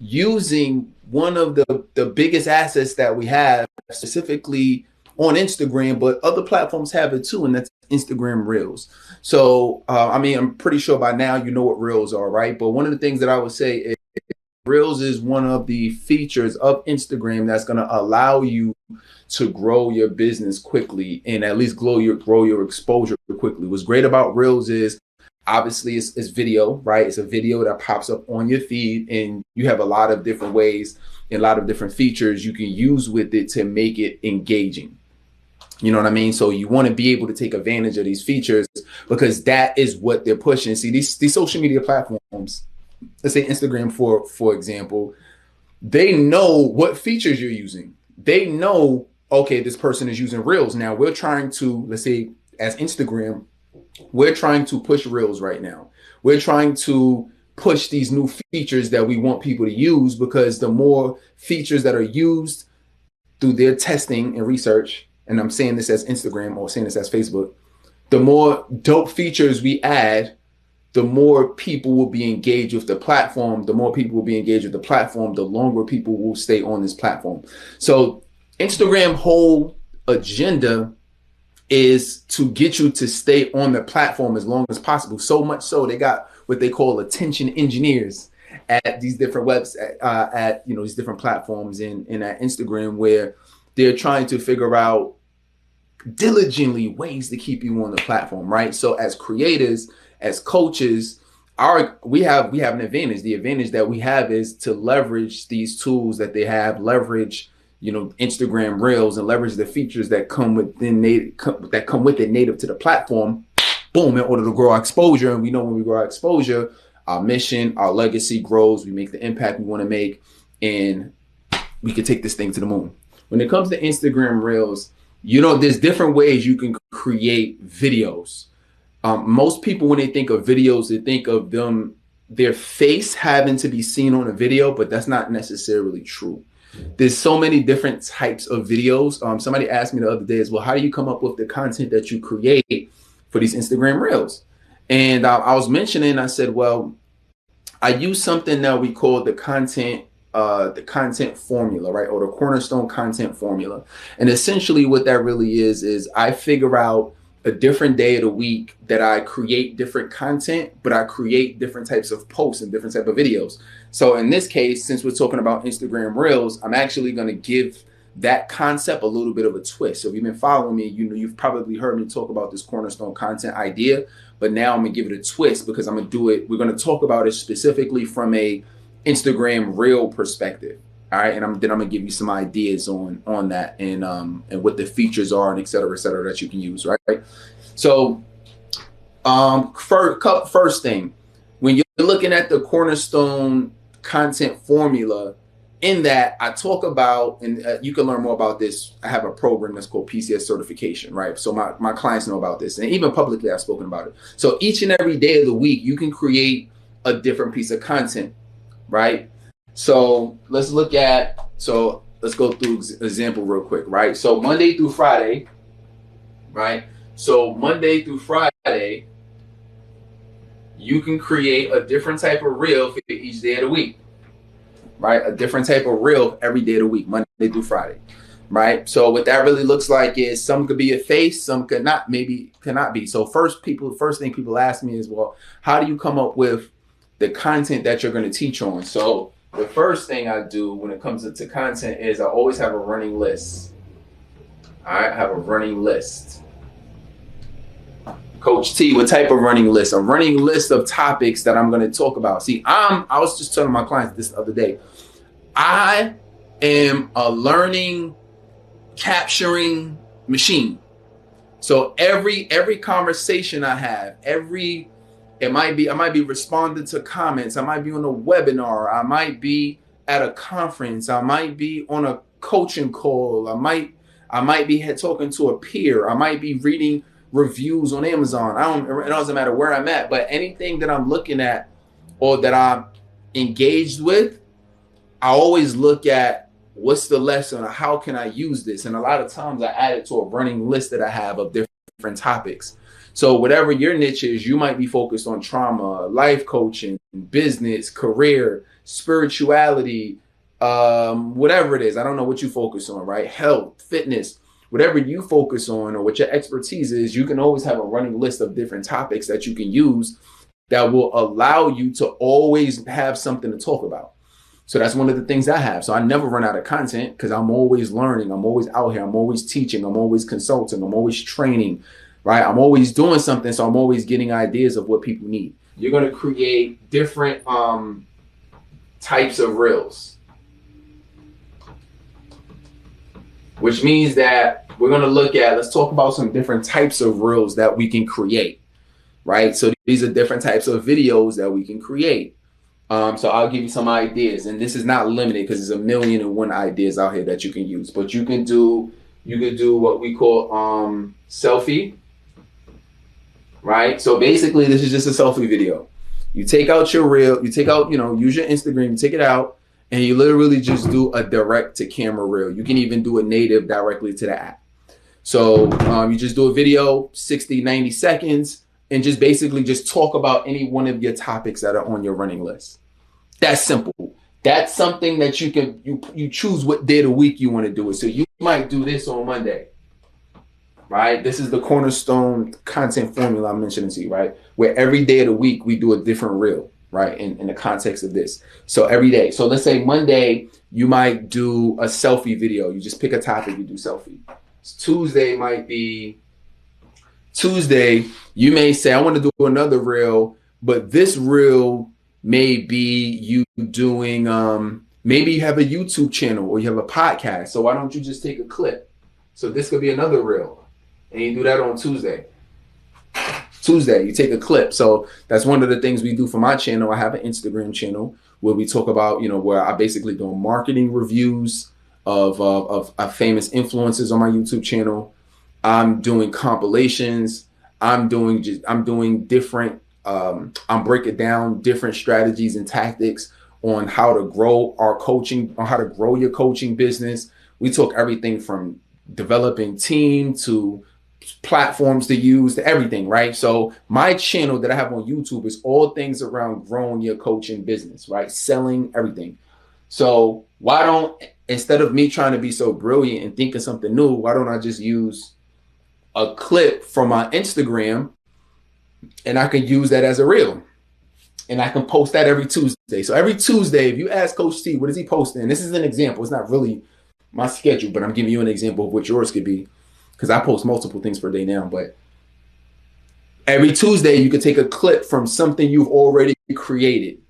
using one of the biggest assets that we have, specifically on Instagram, but other platforms have it too, and that's Instagram Reels. So, I mean, I'm pretty sure by now you know what Reels are, right? But one of the things that I would say is Reels is one of the features of Instagram that's going to allow you to grow your business quickly and at least grow your exposure quickly. What's great about Reels is obviously it's video, right? It's a video that pops up on your feed, and you have a lot of different ways and a lot of different features you can use with it to make it engaging. You know what I mean? So you want to be able to take advantage of these features because that is what they're pushing. See, these social media platforms, let's say Instagram for example, they know what features you're using. They know, okay, this person is using Reels. Now we're trying to, let's say as Instagram, we're trying to push Reels right now. We're trying to push these new features that we want people to use, because the more features that are used through their testing and research, and I'm saying this as Instagram or saying this as Facebook, the more dope features we add, the more people will be engaged with the platform. The more people will be engaged with the platform, the longer people will stay on this platform. So Instagram whole agenda is to get you to stay on the platform as long as possible. So much so they got what they call attention engineers at these different webs at these different platforms and at Instagram, where they're trying to figure out diligently ways to keep you on the platform, right? So as creators, as coaches, we have an advantage. The advantage that we have is to leverage these tools that they have, leverage Instagram Reels, and leverage the features that come with it native to the platform. Boom, in order to grow our exposure. And we know when we grow our exposure, our mission, our legacy grows. We make the impact we want to make, and we can take this thing to the moon. When it comes to Instagram Reels, there's different ways you can create videos. Most people, when they think of videos, they think of their face having to be seen on a video, but that's not necessarily true. There's so many different types of videos. Somebody asked me the other day as well, how do you come up with the content that you create for these Instagram Reels? And I was mentioning, I said, well, I use something that we call the content formula, right? Or the cornerstone content formula. And essentially what that really is I figure out a different day of the week that I create different content, but I create different types of posts and different type of videos. So in this case, since we're talking about Instagram Reels, I'm actually going to give that concept a little bit of a twist. So if you've been following me, you've probably heard me talk about this cornerstone content idea, but now I'm going to give it a twist because I'm going to do it. We're going to talk about it specifically from a Instagram Reel perspective. All right. And then I'm going to give you some ideas on that and what the features are and et cetera, that you can use. Right. So first thing, when you're looking at the cornerstone content formula, in that I talk about, and you can learn more about this. I have a program that's called PCS certification, right? So my clients know about this, and even publicly I've spoken about it. So each and every day of the week, you can create a different piece of content, right? So let's go through example real quick, right? So Monday through Friday, right? So Monday through Friday, you can create a different type of reel for each day of the week. Right? A different type of reel every day of the week, Monday through Friday, right? So what that really looks like is some could be a face, some could not, maybe cannot be. So first thing people ask me is, well, how do you come up with the content that you're going to teach on? So the first thing I do when it comes to content is I always have a running list. All right, I have a running list. Coach T, what type of running list? A running list of topics that I'm going to talk about. See, I was just telling my clients this the other day. I am a learning, capturing machine. So every conversation I have, I might be responding to comments. I might be on a webinar. I might be at a conference. I might be on a coaching call. I might be talking to a peer. I might be reading reviews on Amazon. It doesn't matter where I'm at, but anything that I'm looking at or that I'm engaged with, I always look at what's the lesson or how can I use this? And a lot of times I add it to a running list that I have of different topics. So whatever your niche is, you might be focused on trauma, life coaching, business, career, spirituality, whatever it is. I don't know what you focus on, right? Health, fitness, whatever you focus on or what your expertise is, you can always have a running list of different topics that you can use that will allow you to always have something to talk about. So that's one of the things I have. So I never run out of content because I'm always learning. I'm always out here. I'm always teaching. I'm always consulting. I'm always training, right? I'm always doing something. So I'm always getting ideas of what people need. You're going to create different types of reels, which means that we're going to look at, let's talk about some different types of reels that we can create, right? So these are different types of videos that we can create. So I'll give you some ideas, and this is not limited because there's 1,000,001 ideas out here that you can use, but you can do what we call selfie, right? So basically this is just a selfie video. You take out your reel, you take out, use your Instagram, you take it out, and you literally just do a direct to camera reel. You can even do a native directly to the app. So you just do a video, 60, 90 seconds, and just basically just talk about any one of your topics that are on your running list. That's simple. That's something that you choose what day of the week you want to do it. So you might do this on Monday, right? This is the cornerstone content formula I'm mentioning to you, right? Where every day of the week we do a different reel, right? In the context of this. So every day. So let's say Monday, you might do a selfie video. You just pick a topic, you do selfie. Tuesday, you may say, I want to do another reel, but this reel may be you doing, maybe you have a YouTube channel or you have a podcast. So why don't you just take a clip? So this could be another reel, and you do that on Tuesday. You take a clip. So that's one of the things we do for my channel. I have an Instagram channel where we talk about, where I basically do marketing reviews of famous influencers on my YouTube channel. I'm doing compilations. I'm different. I'm breaking down different strategies and tactics on how to grow our coaching, on how to grow your coaching business. We talk everything from developing team to platforms to use to everything, right? So my channel that I have on YouTube is all things around growing your coaching business, right? Selling everything. So why don't, instead of me trying to be so brilliant and thinking something new, why don't I just use a clip from my Instagram and I can use that as a reel, and I can post that every Tuesday. So every Tuesday, if you ask Coach T, what is he posting? This is an example. It's not really my schedule, but I'm giving you an example of what yours could be, because I post multiple things per day now. But every Tuesday, you could take a clip from something you've already created.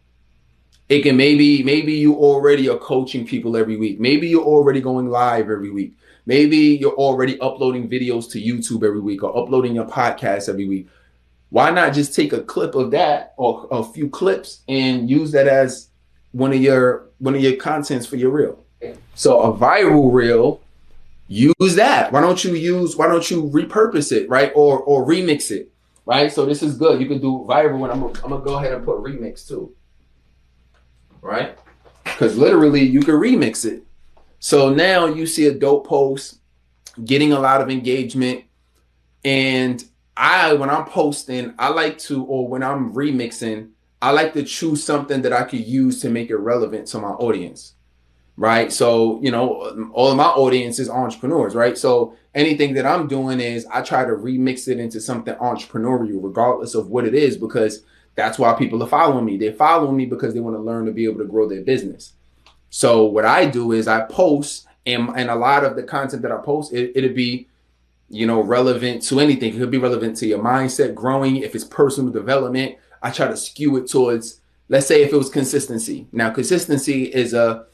It can maybe you already are coaching people every week. Maybe you're already going live every week. Maybe you're already uploading videos to YouTube every week or uploading your podcast every week. Why not just take a clip of that or a few clips and use that as one of your contents for your reel? So a viral reel, use that. Why don't you repurpose it, right? Or remix it, right? So this is good. You can do viral, and I'm gonna go ahead and put remix too, right? Because literally you can remix it. So now you see a dope post getting a lot of engagement, and when I'm posting, when I'm remixing, I like to choose something that I could use to make it relevant to my audience, right? So, all of my audience is entrepreneurs, right? So anything that I'm doing is I try to remix it into something entrepreneurial, regardless of what it is, because that's why people are following me. They're following me because they want to learn to be able to grow their business. So what I do is I post, and a lot of the content that I post, it'll be relevant to anything. It could be relevant to your mindset, growing. If it's personal development, I try to skew it towards, let's say if it was consistency. Now, consistency is a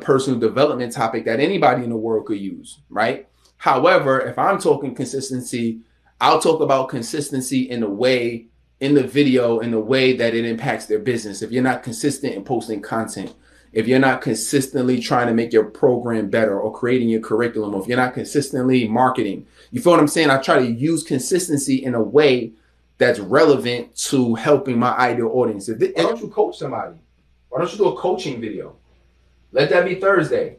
personal development topic that anybody in the world could use, right? However, if I'm talking consistency, I'll talk about consistency in the video, in the way that it impacts their business. If you're not consistent in posting content, if you're not consistently trying to make your program better or creating your curriculum, or if you're not consistently marketing, you feel what I'm saying? I try to use consistency in a way that's relevant to helping my ideal audience. Why don't you coach somebody? Why don't you do a coaching video? Let that be Thursday,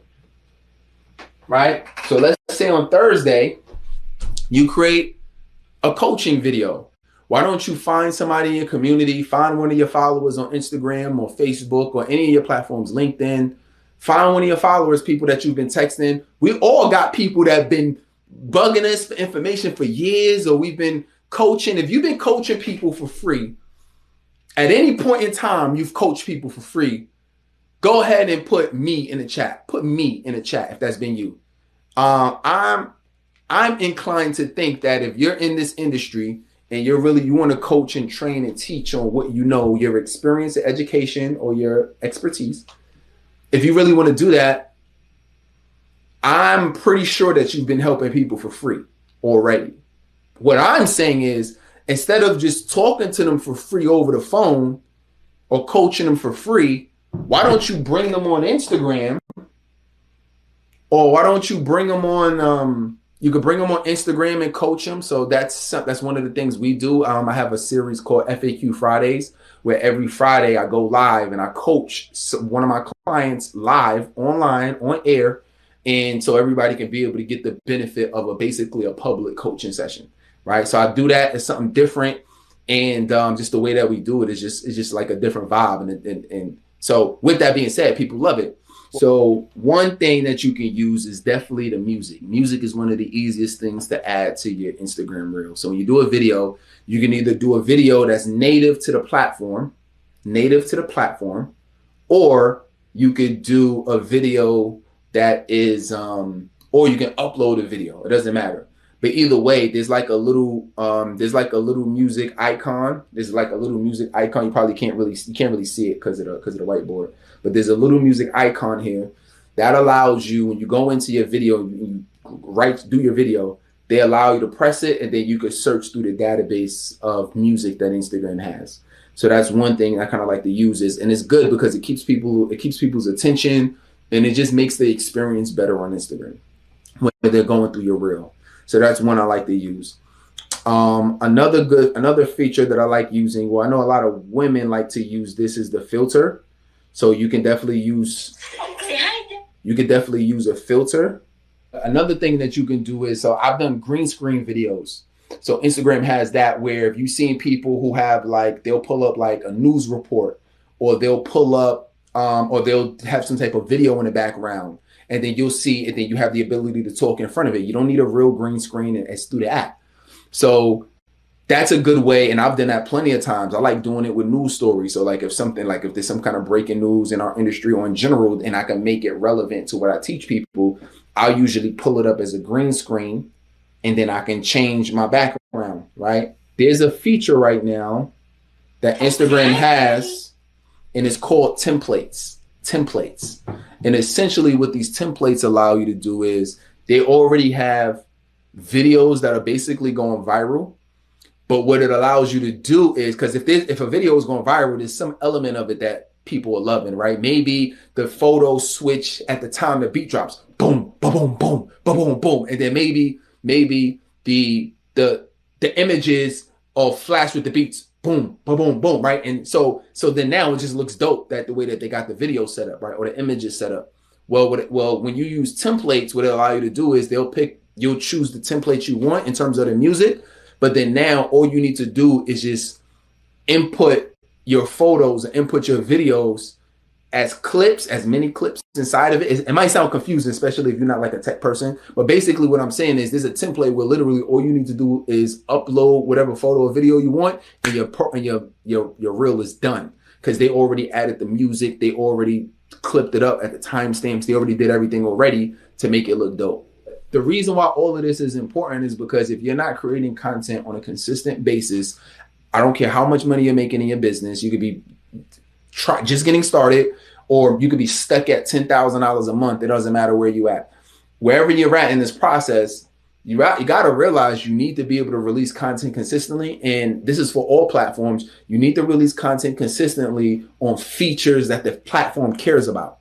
right? So let's say on Thursday, you create a coaching video Why don't you find somebody in your community, find one of your followers on Instagram or Facebook or any of your platforms, LinkedIn, find one of your followers, people that you've been texting. We all got people that have been bugging us for information for years, or we've been coaching. If you've been coaching people for free, at any point in time, you've coached people for free, go ahead and put me in the chat. Put me in the chat if that's been you. I'm inclined to think that if you're in this industry and you want to coach and train and teach on what you know, your experience, your education, or your expertise, if you really want to do that, I'm pretty sure that you've been helping people for free already. What I'm saying is, instead of just talking to them for free over the phone or coaching them for free, why don't you bring them on Instagram? Or why don't you bring them on, you could bring them on Instagram and coach them. So that's one of the things we do. I have a series called FAQ Fridays, where every Friday I go live and I coach one of my clients live, online, on air. And so everybody can be able to get the benefit of basically a public coaching session, right? So I do that as something different. And just the way that we do it is just like a different vibe. And so with that being said, people love it. So one thing that you can use is definitely the music. Music is one of the easiest things to add to your Instagram reel. So when you do a video, you can either do a video that's native to the platform, or you could do a video that is, or you can upload a video. It doesn't matter. But either way, there's like a little music icon. You probably can't really see it because of the whiteboard. But there's a little music icon here that allows you, when you go into your video, do your video, they allow you to press it, and then you could search through the database of music that Instagram has. So that's one thing I kind of like to use and it's good because it keeps people's attention, and it just makes the experience better on Instagram when they're going through your reel. So that's one I like to use. Another feature that I like using, well, I know a lot of women like to use this, is the filter. So you can definitely use a filter. Another thing that you can do is, so I've done green screen videos. So Instagram has that, where if you've seen people who have they'll pull up like a news report, or they'll pull up, or they'll have some type of video in the background, and then you'll see, and then you have the ability to talk in front of it. You don't need a real green screen, and it's through the app. So that's a good way, and I've done that plenty of times. I like doing it with news stories. So if there's some kind of breaking news in our industry or in general, and I can make it relevant to what I teach people, I'll usually pull it up as a green screen, and then I can change my background, right? There's a feature right now that Instagram has, and it's called templates. And essentially what these templates allow you to do is, they already have videos that are basically going viral. But what it allows you to do is, because if a video is going viral, there's some element of it that people are loving, right? Maybe the photo switch at the time the beat drops, boom, boom, boom, boom, boom, boom, and then maybe the images are flash with the beats, boom, boom, boom, boom, right? And so then now it just looks dope, that the way that they got the video set up, right, or the images set up. Well, when you use templates, what it allow you to do is you'll choose the template you want in terms of the music. But then now all you need to do is just input your photos and input your videos as clips, as many clips inside of it. It might sound confusing, especially if you're not like a tech person. But basically what I'm saying is, there's a template where literally all you need to do is upload whatever photo or video you want, and your reel is done, because they already added the music. They already clipped it up at the timestamps. They already did everything already to make it look dope. The reason why all of this is important is because if you're not creating content on a consistent basis, I don't care how much money you're making in your business, you could be just getting started, or you could be stuck at $10,000 a month. It doesn't matter where you at. Wherever you're at in this process, you got to realize you need to be able to release content consistently. And this is for all platforms. You need to release content consistently on features that the platform cares about.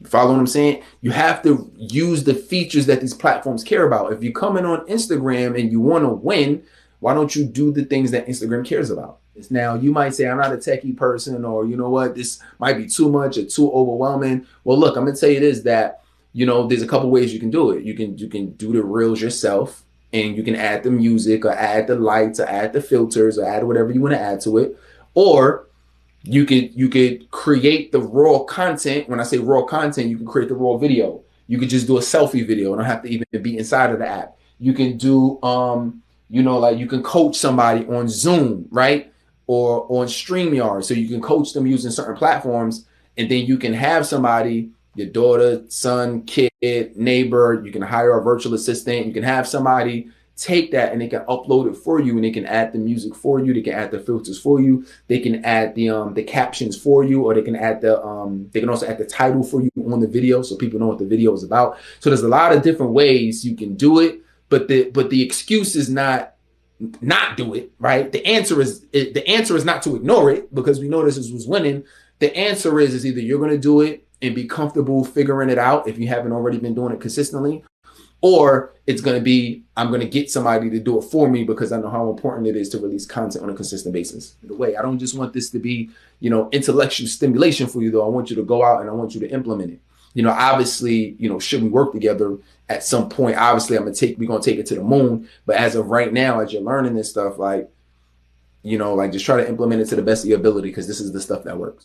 Follow what I'm saying? You have to use the features that these platforms care about. If you come in on Instagram and you want to win, why don't you do the things that Instagram cares about? Now, you might say, I'm not a techie person, or you know what, this might be too much or too overwhelming. Well, look, I'm going to tell you this, that, there's a couple ways you can do it. You can do the reels yourself, and you can add the music or add the lights or add the filters or add whatever you want to add to it. Or you could create the raw content. When I say raw content, you can create the raw video. You could just do a selfie video and don't have to even be inside of the app. You can do like you can coach somebody on Zoom, right? Or on StreamYard. So you can coach them using certain platforms, and then you can have somebody, your daughter, son, kid, neighbor, you can hire a virtual assistant. You can have somebody take that and they can upload it for you, and they can add the music for you. They can add the filters for you. They can add the captions for you, or they can add they can also add the title for you on the video so people know what the video is about. So there's a lot of different ways you can do it, but the excuse is not do it, right? The answer is not to ignore it, because we know this was winning. The answer is either you're going to do it and be comfortable figuring it out if you haven't already been doing it consistently, or it's going to be, I'm going to get somebody to do it for me because I know how important it is to release content on a consistent basis. In a way, I don't just want this to be, intellectual stimulation for you, though. I want you to go out and I want you to implement it. Obviously, should we work together at some point? Obviously, we're going to take it to the moon. But as of right now, as you're learning this stuff, just try to implement it to the best of your ability, because this is the stuff that works.